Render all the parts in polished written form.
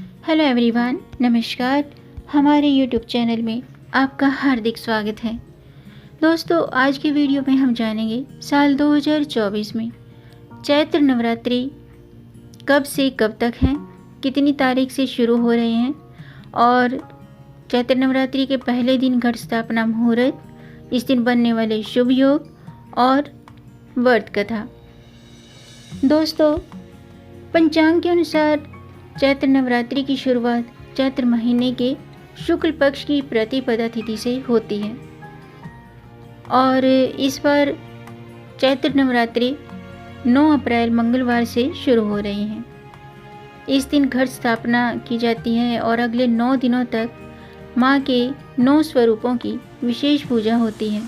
Hello everyone, नमस्कार। हमारे YouTube channel में आपका हार्दिक स्वागत है। दोस्तों, आज की वीडियो में हम जानेंगे साल 2024 में चैत्र नवरात्रि कब से कब तक हैं, कितनी तारीख से शुरू हो रहे हैं और चैत्र नवरात्रि के पहले दिन घट स्थापना मुहूर्त, इस दिन बनने वाले शुभ योग और व्रत कथा। दोस्तों, पंचांग के अनुसार चैत्र नवरात्रि की शुरुआत चैत्र महीने के शुक्ल पक्ष की प्रतिपदा तिथि से होती है और इस बार चैत्र नवरात्रि 9 अप्रैल मंगलवार से शुरू हो रही है। इस दिन घट स्थापना की जाती है और अगले 9 दिनों तक माँ के 9 स्वरूपों की विशेष पूजा होती है।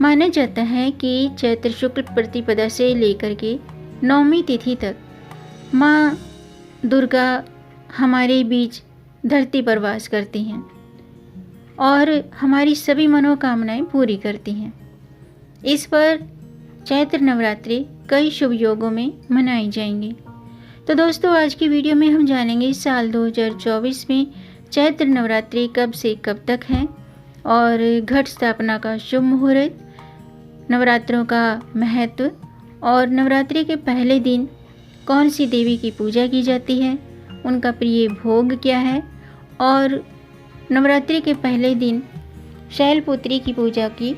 माना जाता है कि चैत्र शुक्ल प्रतिपदा से लेकर के 9वीं तिथि तक माँ दुर्गा हमारे बीच धरती पर वास करती हैं और हमारी सभी मनोकामनाएं पूरी करती हैं। इस पर चैत्र नवरात्रि कई शुभ योगों में मनाई जाएंगी। तो दोस्तों, आज की वीडियो में हम जानेंगे साल 2024 में चैत्र नवरात्रि कब से कब तक है और घट स्थापना का शुभ मुहूर्त, नवरात्रों का महत्व और नवरात्रि के पहले दिन कौन सी देवी की पूजा की जाती है, उनका प्रिय भोग क्या है और नवरात्रि के पहले दिन शैलपुत्री की पूजा की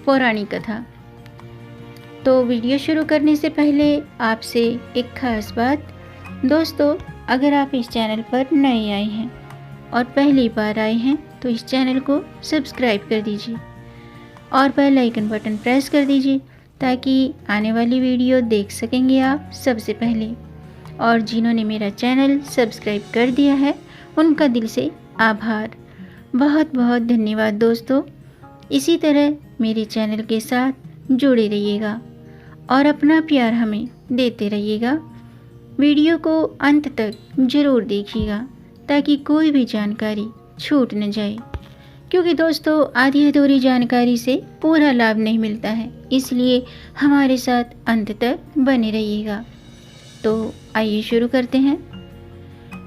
पौराणिक कथा। तो वीडियो शुरू करने से पहले आपसे एक खास बात। दोस्तों, अगर आप इस चैनल पर नए आए हैं और पहली बार आए हैं तो इस चैनल को सब्सक्राइब कर दीजिए और बेल आइकन बटन प्रेस कर दीजिए ताकि आने वाली वीडियो देख सकेंगे आप सबसे पहले। और जिन्होंने मेरा चैनल सब्सक्राइब कर दिया है उनका दिल से आभार, बहुत बहुत धन्यवाद। दोस्तों, इसी तरह मेरे चैनल के साथ जुड़े रहिएगा और अपना प्यार हमें देते रहिएगा। वीडियो को अंत तक ज़रूर देखिएगा ताकि कोई भी जानकारी छूट न जाए, क्योंकि दोस्तों आधी अधूरी जानकारी से पूरा लाभ नहीं मिलता है, इसलिए हमारे साथ अंत तक बने रहिएगा। तो आइए शुरू करते हैं।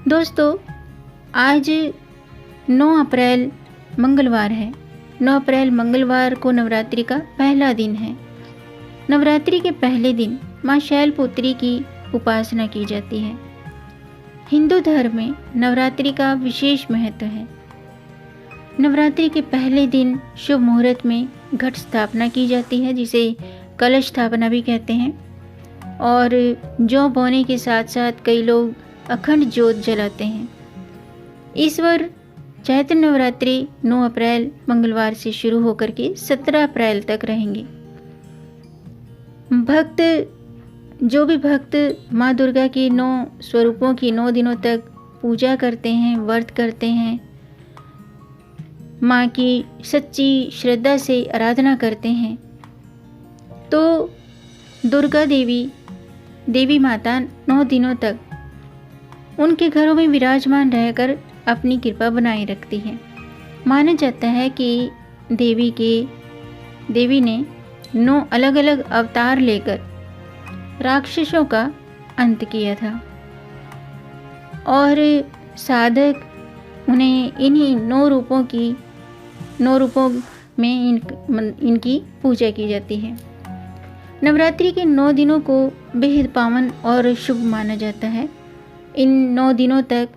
दोस्तों, आज 9 अप्रैल मंगलवार है। 9 अप्रैल मंगलवार को नवरात्रि का पहला दिन है। नवरात्रि के पहले दिन माँ शैलपुत्री की उपासना की जाती है। हिंदू धर्म में नवरात्रि का विशेष महत्व है। नवरात्रि के पहले दिन शुभ मुहूर्त में घट स्थापना की जाती है, जिसे कलश स्थापना भी कहते हैं, और जौ बोने के साथ साथ कई लोग अखंड ज्योत जलाते हैं। इस बार चैत्र नवरात्रि 9 अप्रैल मंगलवार से शुरू होकर के 17 अप्रैल तक रहेंगे। जो भी भक्त माँ दुर्गा के 9 स्वरूपों की 9 दिनों तक पूजा करते हैं, व्रत करते हैं, माँ की सच्ची श्रद्धा से आराधना करते हैं, तो दुर्गा देवी माता 9 दिनों तक उनके घरों में विराजमान रहकर अपनी कृपा बनाए रखती है। माना जाता है कि देवी ने 9 अलग अलग अवतार लेकर राक्षसों का अंत किया था और साधक उन्हें इन्हीं 9 रूपों में इनकी पूजा की जाती है। नवरात्रि के 9 दिनों को बेहद पावन और शुभ माना जाता है। इन 9 दिनों तक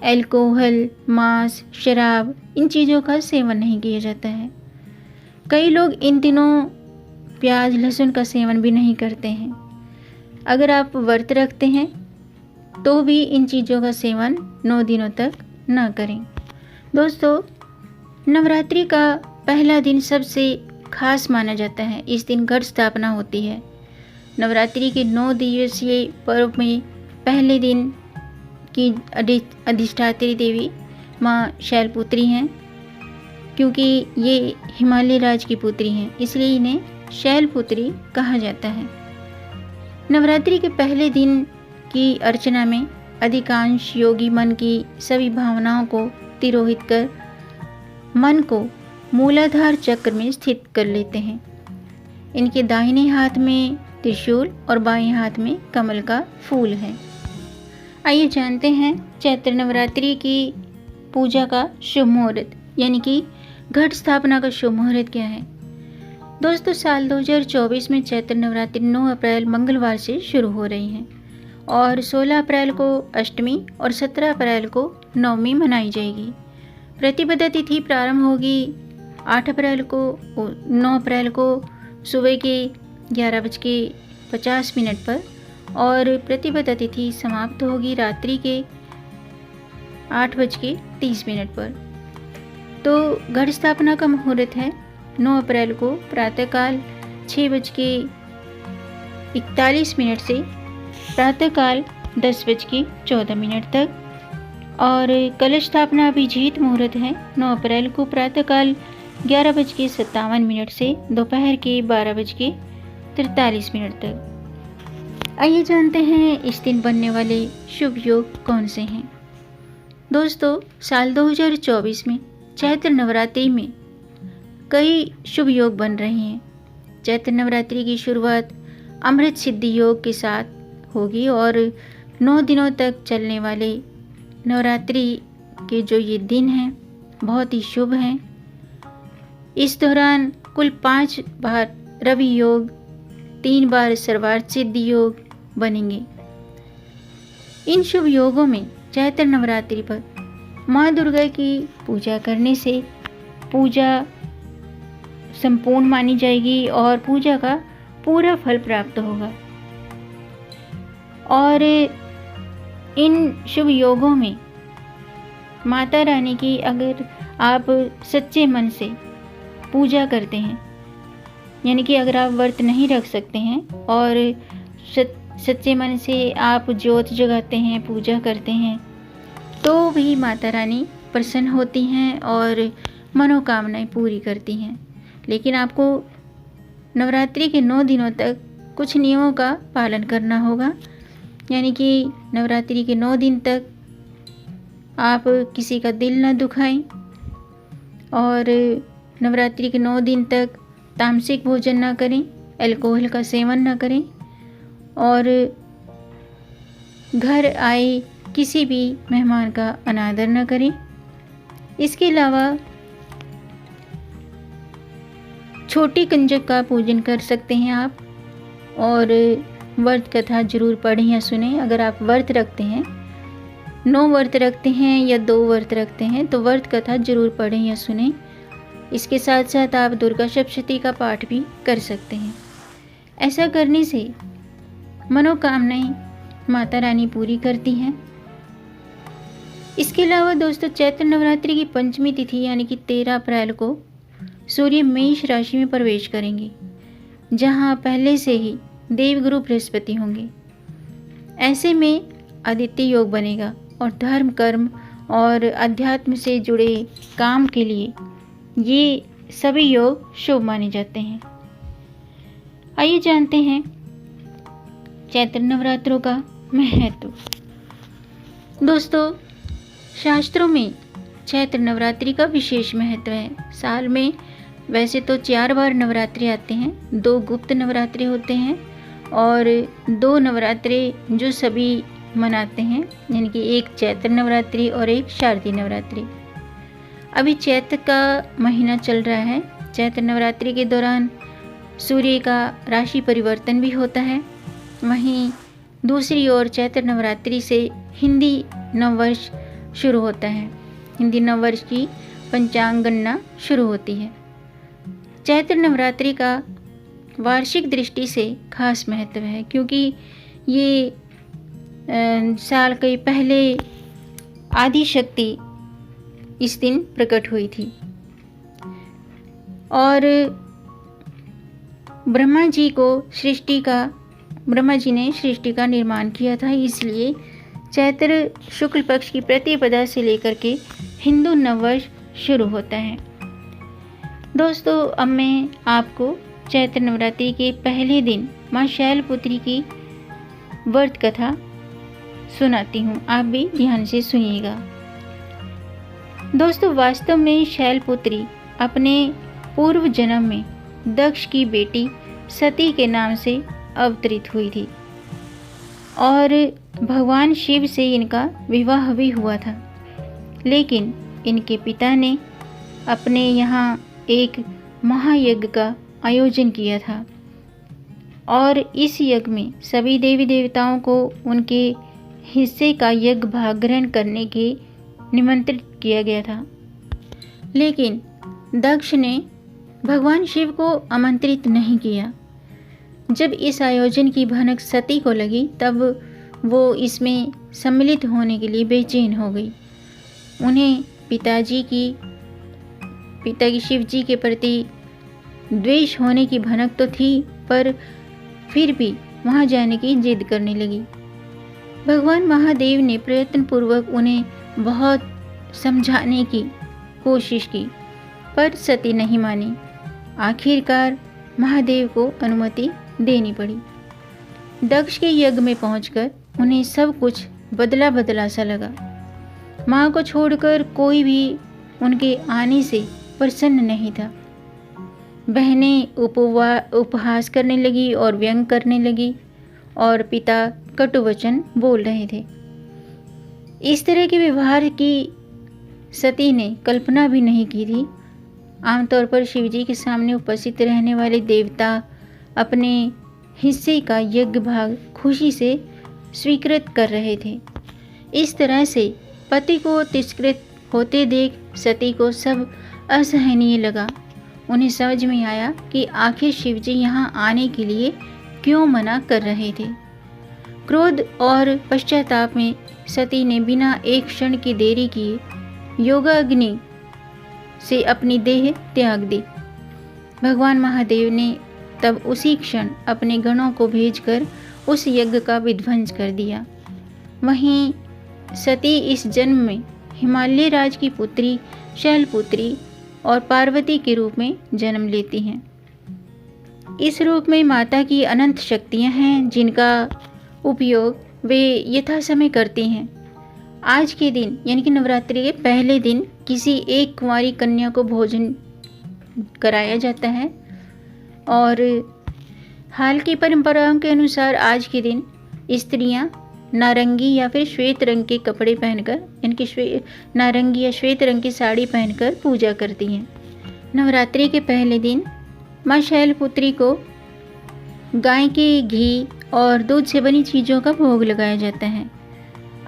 अल्कोहल, मांस, शराब, इन चीज़ों का सेवन नहीं किया जाता है। कई लोग इन दिनों प्याज लहसुन का सेवन भी नहीं करते हैं। अगर आप व्रत रखते हैं तो भी इन चीज़ों का सेवन 9 दिनों तक न करें। दोस्तों, नवरात्रि का पहला दिन सबसे खास माना जाता है। इस दिन घट स्थापना होती है। नवरात्रि के 9 दिवसीय पर्व में पहले दिन की अधिष्ठात्री देवी माँ शैलपुत्री हैं, क्योंकि ये हिमालय राज की पुत्री हैं, इसलिए इन्हें शैलपुत्री कहा जाता है। नवरात्रि के पहले दिन की अर्चना में अधिकांश योगी मन की सभी भावनाओं को तिरोहित कर मन को मूलाधार चक्र में स्थित कर लेते हैं। इनके दाहिने हाथ में त्रिशूल और बाएं हाथ में कमल का फूल है। आइए जानते हैं चैत्र नवरात्रि की पूजा का शुभ मुहूर्त यानी कि घट स्थापना का शुभ मुहूर्त क्या है। दोस्तों, साल 2024 में चैत्र नवरात्रि 9 अप्रैल मंगलवार से शुरू हो रही हैं और 16 अप्रैल को अष्टमी और 17 अप्रैल को नवमी मनाई जाएगी। प्रतिपदा तिथि प्रारंभ होगी 8 अप्रैल को 9 अप्रैल को सुबह के 11:50 पर और प्रतिपदा तिथि समाप्त होगी रात्रि के 8:30 पर। तो घट स्थापना का मुहूर्त है 9 अप्रैल को प्रातःकाल 6:41 से प्रातःकाल 10:14 तक और कलश स्थापना अभिजीत मुहूर्त है 9 अप्रैल को प्रातःकाल 11:57 से दोपहर के 12:43 तक। आइए जानते हैं इस दिन बनने वाले शुभ योग कौन से हैं। दोस्तों, साल 2024 में चैत्र नवरात्रि में कई शुभ योग बन रहे हैं। चैत्र नवरात्रि की शुरुआत अमृत सिद्धि योग के साथ होगी और 9 दिनों तक चलने वाले नवरात्रि के जो ये दिन हैं बहुत ही शुभ हैं। इस दौरान कुल 5 बार रवि योग, 3 बार सर्वार्थ सिद्धि योग बनेंगे। इन शुभ योगों में चैत्र नवरात्रि पर माँ दुर्गा की पूजा करने से पूजा संपूर्ण मानी जाएगी और पूजा का पूरा फल प्राप्त होगा। और इन शुभ योगों में माता रानी की अगर आप सच्चे मन से पूजा करते हैं, यानी कि अगर आप व्रत नहीं रख सकते हैं और सच्चे मन से आप ज्योत जगाते हैं, पूजा करते हैं, तो भी माता रानी प्रसन्न होती हैं और मनोकामनाएं पूरी करती हैं। लेकिन आपको नवरात्रि के 9 दिनों तक कुछ नियमों का पालन करना होगा, यानी कि नवरात्रि के 9 दिन तक आप किसी का दिल न दुखाएं और नवरात्रि के 9 दिन तक तामसिक भोजन न करें, अल्कोहल का सेवन न करें और घर आए किसी भी मेहमान का अनादर न करें। इसके अलावा छोटी कंजक का पूजन कर सकते हैं आप और व्रत कथा जरूर पढ़ें या सुनें। अगर आप व्रत रखते हैं, 9 व्रत रखते हैं या 2 व्रत रखते हैं, तो व्रत कथा जरूर पढ़ें या सुनें। इसके साथ साथ आप दुर्गा सप्तशती का पाठ भी कर सकते हैं। ऐसा करने से मनोकामनाएं माता रानी पूरी करती हैं। इसके अलावा दोस्तों, चैत्र नवरात्रि की पंचमी तिथि यानी कि 13 अप्रैल को सूर्य मेष राशि में प्रवेश करेंगे, जहां पहले से ही देवगुरु बृहस्पति होंगे। ऐसे में आदित्य योग बनेगा और धर्म, कर्म और अध्यात्म से जुड़े काम के लिए ये सभी योग शुभ माने जाते हैं। आइए जानते हैं चैत्र नवरात्रों का महत्व। दोस्तों, शास्त्रों में चैत्र नवरात्रि का विशेष महत्व है। साल में वैसे तो 4 बार नवरात्रि आते हैं, 2 गुप्त नवरात्रि होते हैं और 2 नवरात्रि जो सभी मनाते हैं, यानी कि एक चैत्र नवरात्रि और एक शारदीय नवरात्रि। अभी चैत्र का महीना चल रहा है। चैत्र नवरात्रि के दौरान सूर्य का राशि परिवर्तन भी होता है। वहीं दूसरी ओर चैत्र नवरात्रि से हिंदी नववर्ष शुरू होता है। हिंदी नववर्ष की पंचांग गणना शुरू होती है। चैत्र नवरात्रि का वार्षिक दृष्टि से खास महत्व है, क्योंकि ये साल के पहले आदि शक्ति इस दिन प्रकट हुई थी और ब्रह्मा जी ने सृष्टि का निर्माण किया था। इसलिए चैत्र शुक्ल पक्ष की प्रतिपदा से लेकर के हिंदू नववर्ष शुरू होता है। दोस्तों, अब मैं आपको चैत्र नवरात्रि के पहले दिन माँ शैलपुत्री की व्रत कथा सुनाती हूँ। आप भी ध्यान से सुनिएगा। दोस्तों, वास्तव में शैलपुत्री अपने पूर्व जन्म में दक्ष की बेटी सती के नाम से अवतरित हुई थी और भगवान शिव से इनका विवाह भी हुआ था, लेकिन इनके पिता ने अपने यहाँ एक महायज्ञ का आयोजन किया था और इस यज्ञ में सभी देवी देवताओं को उनके हिस्से का यज्ञ भाग ग्रहण करने के निमंत्रित किया गया था। लेकिन दक्ष ने भगवान शिव को आमंत्रित नहीं किया। जब इस आयोजन की भनक सती को लगी तब वो इसमें सम्मिलित होने के लिए बेचैन हो गई। उन्हें पिता की शिव जी के प्रति द्वेष होने की भनक तो थी, पर फिर भी वहाँ जाने की जिद करने लगी। भगवान महादेव ने प्रयत्नपूर्वक उन्हें बहुत समझाने की कोशिश की, पर सती नहीं मानी। आखिरकार महादेव को अनुमति देनी पड़ी। दक्ष के यज्ञ में पहुंचकर उन्हें सब कुछ बदला बदला सा लगा। माँ को छोड़कर कोई भी उनके आने से प्रसन्न नहीं था। बहनें उपहास करने लगी और व्यंग करने लगी और पिता कटु वचन बोल रहे थे। इस तरह के व्यवहार की सती ने कल्पना भी नहीं की थी। आमतौर पर शिवजी के सामने उपस्थित रहने वाले देवता अपने हिस्से का यज्ञ भाग खुशी से स्वीकृत कर रहे थे। इस तरह से पति को तिरस्कृत होते देख सती को सब असहनीय लगा। उन्हें समझ में आया कि आखिर शिवजी यहाँ आने के लिए क्यों मना कर रहे थे। क्रोध और पश्चाताप में सती ने बिना एक क्षण की देरी किए योगाग्नि से अपनी देह त्याग दी। भगवान महादेव ने तब उसी क्षण अपने गणों को भेजकर उस यज्ञ का विध्वंस कर दिया। वहीं सती इस जन्म में हिमालय राज की पुत्री शैलपुत्री और पार्वती के रूप में जन्म लेती हैं। इस रूप में माता की अनंत शक्तियां हैं जिनका उपयोग वे यथा समय करती हैं। आज के दिन यानी कि नवरात्रि के पहले दिन किसी एक कुंवारी कन्या को भोजन कराया जाता है और हाल की परंपराओं के अनुसार आज के दिन स्त्रियां नारंगी या फिर श्वेत रंग के कपड़े पहनकर इनकी नारंगी या श्वेत रंग की साड़ी पहनकर पूजा करती हैं। नवरात्रि के पहले दिन माँ शैलपुत्री को गाय के घी और दूध से बनी चीज़ों का भोग लगाया जाता है।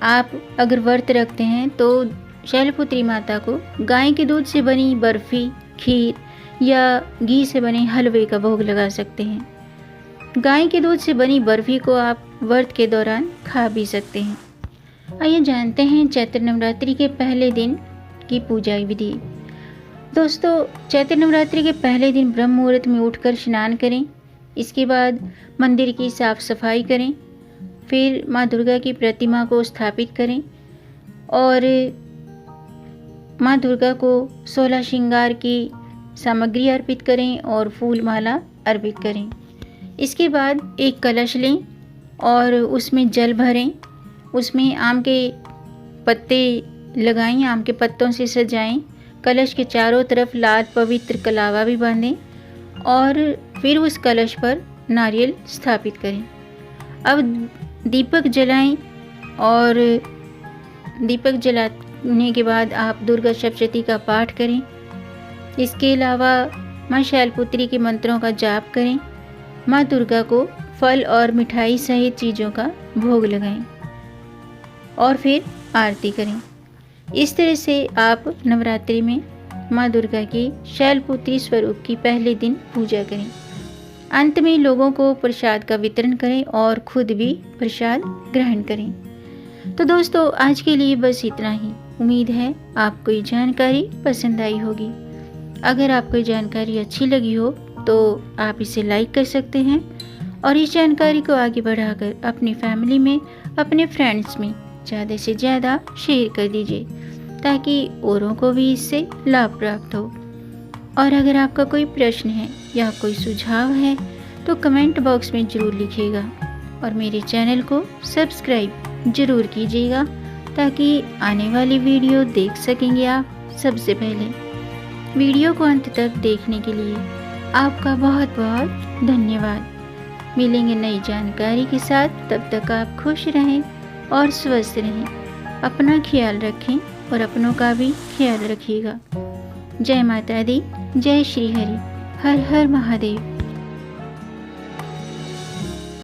आप अगर व्रत रखते हैं तो शैलपुत्री माता को गाय के दूध से बनी बर्फ़ी, खीर या घी से बने हलवे का भोग लगा सकते हैं। गाय के दूध से बनी बर्फ़ी को आप व्रत के दौरान खा भी सकते हैं। आइए जानते हैं चैत्र नवरात्रि के पहले दिन की पूजा विधि। दोस्तों, चैत्र नवरात्रि के पहले दिन ब्रह्म मुहूर्त में उठकर स्नान करें। इसके बाद मंदिर की साफ सफाई करें। फिर माँ दुर्गा की प्रतिमा को स्थापित करें और माँ दुर्गा को 16 श्रृंगार की सामग्री अर्पित करें और फूल माला अर्पित करें। इसके बाद एक कलश लें और उसमें जल भरें। उसमें आम के पत्ते लगाएं, आम के पत्तों से सजाएं। कलश के चारों तरफ लाल पवित्र कलावा भी बांधें और फिर उस कलश पर नारियल स्थापित करें। अब दीपक जलाएं और दीपक जलाने के बाद आप दुर्गा सप्तशती का पाठ करें। इसके अलावा माँ शैलपुत्री के मंत्रों का जाप करें। माँ दुर्गा को फल और मिठाई सहित चीज़ों का भोग लगाएं और फिर आरती करें। इस तरह से आप नवरात्रि में माँ दुर्गा की शैलपुत्री स्वरूप की पहले दिन पूजा करें। अंत में लोगों को प्रसाद का वितरण करें और खुद भी प्रसाद ग्रहण करें। तो दोस्तों, आज के लिए बस इतना ही। उम्मीद है आपको ये जानकारी पसंद आई होगी। अगर आपको ये जानकारी अच्छी लगी हो तो आप इसे लाइक कर सकते हैं और इस जानकारी को आगे बढ़ाकर अपनी फैमिली में, अपने फ्रेंड्स में ज़्यादा से ज़्यादा शेयर कर दीजिए ताकि औरों को भी इससे लाभ प्राप्त हो। और अगर आपका कोई प्रश्न है या कोई सुझाव है तो कमेंट बॉक्स में ज़रूर लिखिएगा और मेरे चैनल को सब्सक्राइब ज़रूर कीजिएगा ताकि आने वाली वीडियो देख सकेंगे आप सबसे पहले। वीडियो को अंत तक देखने के लिए आपका बहुत बहुत धन्यवाद। मिलेंगे नई जानकारी के साथ, तब तक आप खुश रहें, और स्वस्थ रहें। अपना ख्याल रखें और अपनों का भी ख्याल रखिएगा। जय माता दी, जय श्री हरि, हर हर महादेव।